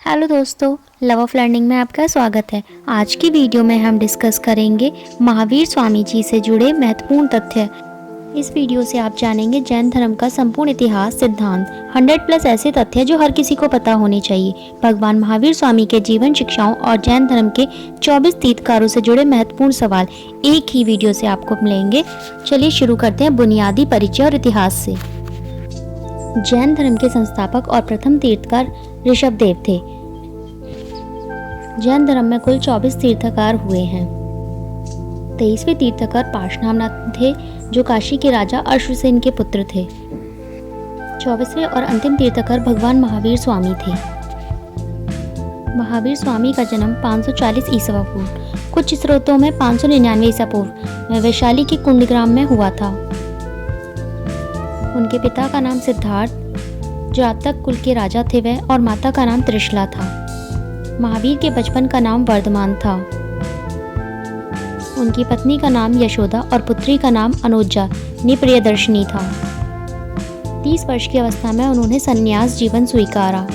Hello दोस्तों, love of learning में आपका स्वागत है। आज की वीडियो में हम डिस्कस करेंगे महावीर स्वामी जी से जुड़े महत्वपूर्ण तथ्य। इस वीडियो से आप जानेंगे जैन धर्म का संपूर्ण इतिहास, सिद्धांत, 100+ ऐसे तथ्य जो हर किसी को पता होने चाहिए। भगवान महावीर स्वामी के जीवन, शिक्षाओं और जैन धर्म के 24 तीर्थकारों से जुड़े महत्वपूर्ण सवाल एक ही वीडियो से आपको मिलेंगे। चलिए शुरू करते हैं बुनियादी परिचय और इतिहास से। जैन धर्म के संस्थापक और प्रथम तीर्थकार ऋषभदेव थे। जैन धर्म में कुल 24 तीर्थकार हुए हैं। 23वें तीर्थकार पार्श्वनाथ थे, जो काशी के राजा अश्वसेन के पुत्र थे। 24वें और अंतिम तीर्थकार भगवान महावीर स्वामी थे। महावीर स्वामी का जन्म 540 ईसा पूर्व, कुछ स्रोतों में 599 ईसा पूर्व में वैशाली के कुंडग्राम में हुआ था। उनके पिता का नाम सिद्धार्थ जातक कुल के राजा थे वह, और माता का नाम त्रिशला था। महावीर के बचपन का नाम वर्धमान था। उनकी पत्नी का नाम यशोदा और पुत्री का नाम अनुजा प्रियदर्शनी था। 30 वर्ष की अवस्था में उन्होंने संन्यास जीवन स्वीकारा।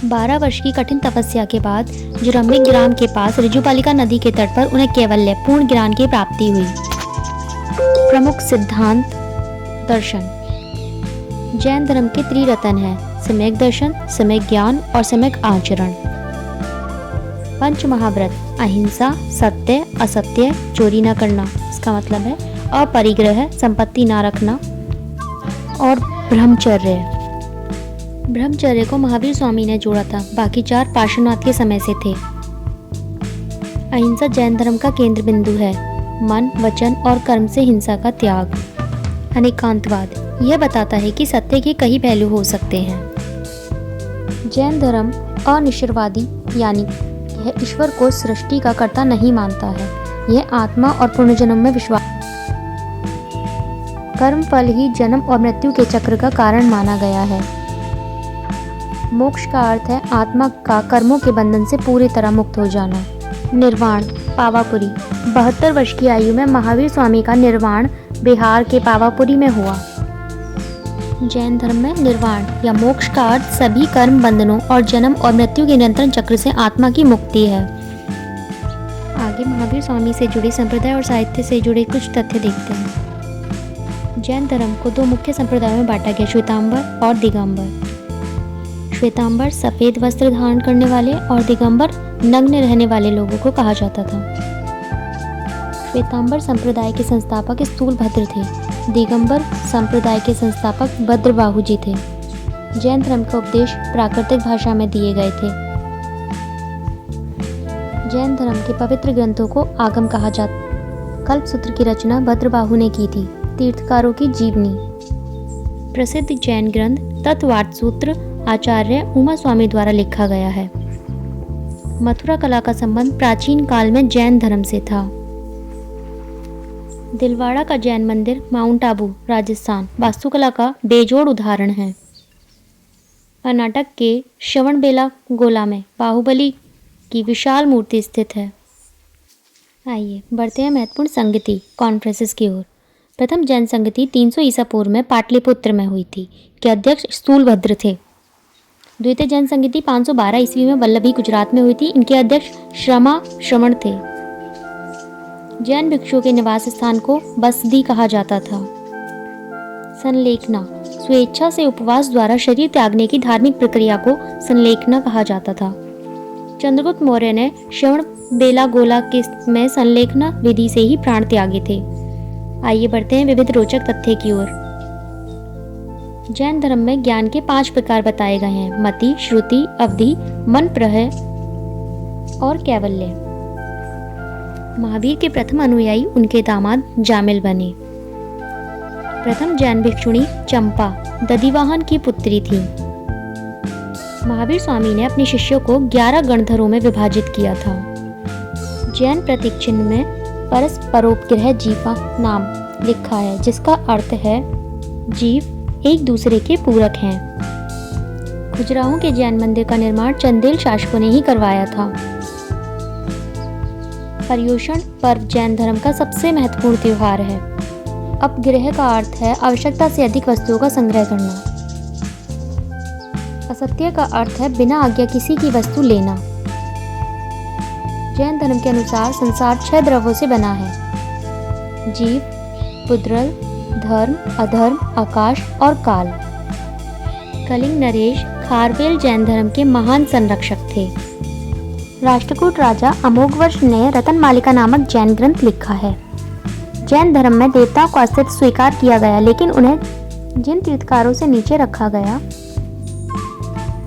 12 वर्ष की कठिन तपस्या के बाद जुरम्बिक ग्राम के पास ऋजुपालिका नदी के तट पर उन्हें कैवल्य पूर्ण ज्ञान की प्राप्ति हुई। प्रमुख सिद्धांत दर्शन। जैन धर्म के त्रिरत्न हैं: सम्यक दर्शन, सम्यक ज्ञान और सम्यक आचरण। पंच महाव्रत: अहिंसा, सत्य, असत्य, चोरी न करना, इसका मतलब है अपरिग्रह, संपत्ति ना रखना, और ब्रह्मचर्य। ब्रह्मचर्य को महावीर स्वामी ने जोड़ा था, बाकी 4 पार्श्वनाथ के समय से थे। अहिंसा जैन धर्म का केंद्र बिंदु है। मन, वचन और कर्म से हिंसा का त्याग। अनेकांतवाद: यह बताता है कि सत्य के कई पहलू हो सकते हैं। जैन धर्म अनिश्वरवादी, यानी यह ईश्वर को सृष्टि का कर्ता नहीं मानता है। यह आत्मा और पुनर्जन्म में विश्वास। कर्म फल ही जन्म और मृत्यु के चक्र का कारण माना गया है। मोक्ष का अर्थ है आत्मा का कर्मों के बंधन से पूरी तरह मुक्त हो जाना। निर्वाण पावापुरी: 72 वर्ष की आयु में महावीर स्वामी का निर्वाण बिहार के पावापुरी में हुआ। जैन धर्म में निर्वाण या मोक्ष का अर्थ सभी कर्म बंधनों और जन्म और मृत्यु के नियंत्रण चक्र से आत्मा की मुक्ति है। आगे महावीर स्वामी से जुड़े संप्रदाय और साहित्य से जुड़े कुछ तथ्य देखते हैं। जैन धर्म को 2 मुख्य संप्रदायों में बांटा गया: श्वेतांबर और दिगंबर। श्वेतांबर सफेद वस्त्र धारण करने वाले और दिगंबर नग्न रहने वाले लोगों को कहा जाता था। श्वेतांबर संप्रदाय के संस्थापक स्थूलभद्र थे। दिगंबर संप्रदाय के संस्थापक भद्रबाहु जी थे। जैन धर्म का उपदेश प्राकृतिक भाषा में दिए गए थे। जैन धर्म के पवित्र ग्रंथों को आगम कहा जाता। कल्पसूत्र की रचना भद्रबाहु ने की थी। तीर्थकारों की जीवनी। प्रसिद्ध जैन ग्रंथ तत्वार्थ सूत्र आचार्य उमा स्वामी द्वारा लिखा गया है। मथुरा कला का संबंध प्राचीन काल में जैन धर्म से था। दिलवाड़ा का जैन मंदिर माउंट आबू, राजस्थान, वास्तुकला का बेजोड़ उदाहरण है। कर्नाटक के श्रवणबेलागोला में बाहुबली की विशाल मूर्ति स्थित है। आइए बढ़ते हैं महत्वपूर्ण संगति कॉन्फ्रेंसेस की ओर। प्रथम जैन संगति 300 ईसा पूर्व में पाटलिपुत्र में हुई थी, के अध्यक्ष स्थूलभद्र थे। द्वितीय जैन संगति 512 ईस्वी में वल्लभी, गुजरात में हुई थी। इनके अध्यक्ष श्रमण थे। जैन भिक्षुओं के निवास स्थान को बसदी कहा जाता था। संलेखना: स्वेच्छा से उपवास द्वारा शरीर त्यागने की धार्मिक प्रक्रिया को संलेखना कहा जाता था। चंद्रगुप्त मौर्य ने श्रवणबेलागोला में संलेखना विधि से ही प्राण त्यागे थे। आइए बढ़ते हैं विविध रोचक तथ्य की ओर। जैन धर्म में ज्ञान के 5 प्रकार बताए गए हैं: मति, श्रुति, अवधि, मन प्रह और कैवल्य। महावीर के प्रथम अनुयायी उनके दामाद जामिल बने। प्रथम जैन भिक्षुणी चंपा दधिवाहन की पुत्री थी। महावीर स्वामी ने अपने शिष्यों को 11 गणधरों में विभाजित किया था। जैन प्रतीक चिन्ह में परस्परोपग्रह जीवा नाम लिखा है, जिसका अर्थ है जीव एक दूसरे के पूरक हैं। खजुराहो के जैन मंदिर का निर्माण चंदेल शासकों ने ही करवाया था। पर्युषण पर्व जैन धर्म का सबसे महत्वपूर्ण त्योहार है। अपग्रह का अर्थ है आवश्यकता से अधिक वस्तुओं का संग्रह करना। असत्य का अर्थ है बिना आज्ञा किसी की वस्तु लेना। जैन धर्म के अनुसार संसार 6 द्रव्यों से बना है: जीव, पुद्रल, धर्म, अधर्म, आकाश और काल। कलिंग नरेश खारवेल जैन धर्म के महान संरक्षक थे। राष्ट्रकूट राजा अमोघवर्ष ने रत्नमालिका नामक जैन ग्रंथ लिखा है। जैन धर्म में देवताओं का अस्तित्व स्वीकार किया गया, लेकिन उन्हें जिन तीर्थकारों से नीचे रखा गया।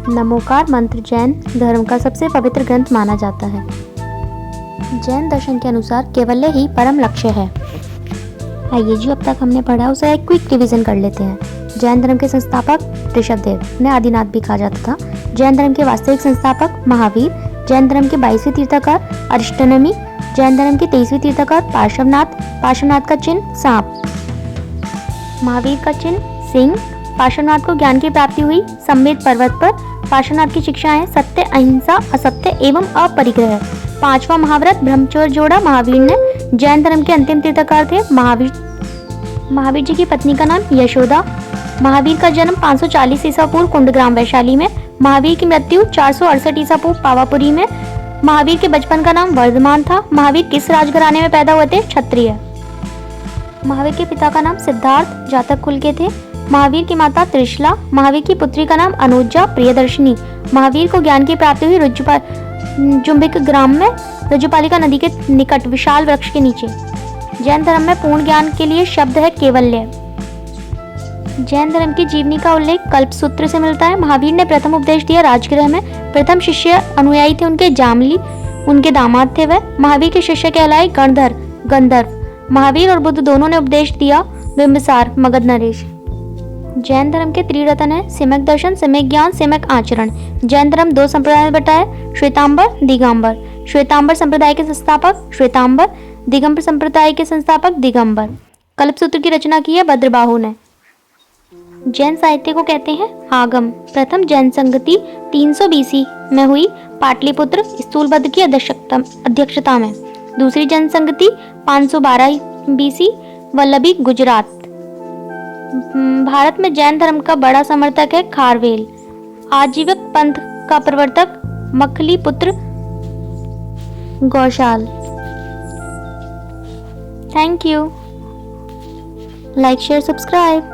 नमोकार मंत्र जैन धर्म का सबसे पवित्र ग्रंथ माना जाता है। जैन दर्शन के अनुसार कैवल्य ही परम लक्ष्य है। आइए जो अब तक हमने पढ़ा उसे एक क्विक रिवीजन कर लेते हैं। जैन धर्म के संस्थापक ऋषभदेव, उन्हें आदिनाथ भी कहा जाता था। जैन धर्म के वास्तविक संस्थापक महावीर। जैन धर्म के 22वें तीर्थकार अरिष्टनेमी। जैन धर्म के 23वें तीर्थकार पार्श्वनाथ। पार्श्वनाथ का चिन्ह सांप, महावीर का चिन्ह सिंह। पार्श्वनाथ को ज्ञान की प्राप्ति हुई संवेद पर्वत पर। पार्श्वनाथ की शिक्षाएं सत्य, अहिंसा, असत्य एवं अपरिग्रह। 5वां महाव्रत ब्रह्मचर्य जोड़ा महावीर ने। जैन धर्म के अंतिम तीर्थकार थे महावीर जी की पत्नी का नाम यशोदा। महावीर का जन्म 540 ईसा पूर्व कुंडग्राम वैशाली में। महावीर की मृत्यु 468 ईसा पूर्व पावापुरी में। महावीर के बचपन का नाम वर्धमान था। महावीर किस राजघराने में पैदा हुए थे? क्षत्रिय। महावीर के पिता का नाम सिद्धार्थ, जातक कुल के थे। महावीर की माता त्रिशला। महावीर की पुत्री का नाम अनुजा प्रियदर्शिनी। महावीर को ज्ञान की प्राप्ति हुई जुम्बिक ग्राम में, रज्जुपालिका नदी के निकट विशाल वृक्ष के नीचे। जैन धर्म में पूर्ण ज्ञान के लिए शब्द है कैवल्य। जैन धर्म की जीवनी का उल्लेख कल्पसूत्र से मिलता है। महावीर ने प्रथम उपदेश दिया राजगृह में। प्रथम शिष्य अनुयायी थे उनके जामली, उनके दामाद थे वह। महावीर के शिष्य कहलाए गंधर्व। महावीर और बुद्ध दोनों ने उपदेश दिया बिंबिसार, मगध नरेश। जैन धर्म के त्रिरत्न है सम्यक दर्शन, सम्यक ज्ञान, सम्यक आचरण। जैन धर्म 2 संप्रदाय में बटा है, श्वेतांबर, दिगंबर। श्वेतांबर संप्रदाय के संस्थापक श्वेतांबर, दिगंबर संप्रदाय के संस्थापक दिगंबर। कल्पसूत्र की रचना की है भद्रबाहु ने। जैन साहित्य को कहते हैं आगम। प्रथम जैन संगति 300 BC में हुई पाटलिपुत्र स्थूलभद्र की अध्यक्षता में। दूसरी जैन संगति 512 BC वल्लभी, गुजरात। भारत में जैन धर्म का बड़ा समर्थक है खारवेल। आजीवक पंथ का प्रवर्तक मखली पुत्र Gaushal. Thank you. Like, share, subscribe.